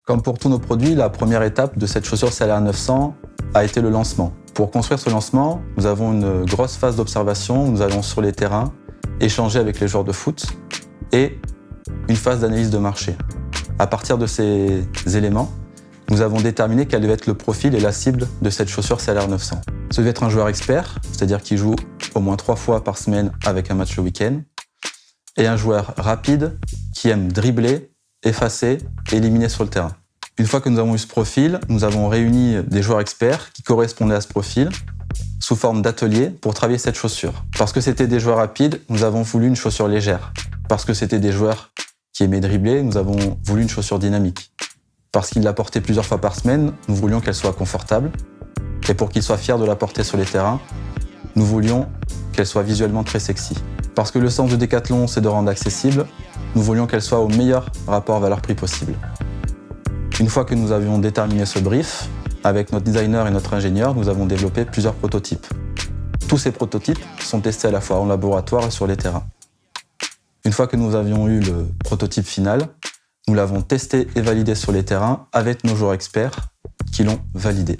Comme pour tous nos produits, la première étape de cette chaussure CLR 900 a été le lancement. Pour construire ce lancement, nous avons une grosse phase d'observation où nous allons sur les terrains échanger avec les joueurs de foot et une phase d'analyse de marché. À partir de ces éléments, nous avons déterminé quel devait être le profil et la cible de cette chaussure CLR 900. Ce devait être un joueur expert, c'est-à-dire qui joue au moins 3 fois par semaine avec un match le week-end, et un joueur rapide qui aime dribbler, effacer et éliminer sur le terrain. Une fois que nous avons eu ce profil, nous avons réuni des joueurs experts qui correspondaient à ce profil sous forme d'atelier pour travailler cette chaussure. Parce que c'était des joueurs rapides, nous avons voulu une chaussure légère. Parce que c'était des joueurs qui aimaient dribbler, nous avons voulu une chaussure dynamique. Parce qu'ils la portaient plusieurs fois par semaine, nous voulions qu'elle soit confortable. Et pour qu'ils soient fiers de la porter sur les terrains, nous voulions qu'elle soit visuellement très sexy. Parce que le sens de Decathlon, c'est de rendre accessible, nous voulions qu'elle soit au meilleur rapport valeur-prix possible. Une fois que nous avions déterminé ce brief, avec notre designer et notre ingénieur, nous avons développé plusieurs prototypes. Tous ces prototypes sont testés à la fois en laboratoire et sur les terrains. Une fois que nous avions eu le prototype final, nous l'avons testé et validé sur les terrains avec nos joueurs experts qui l'ont validé.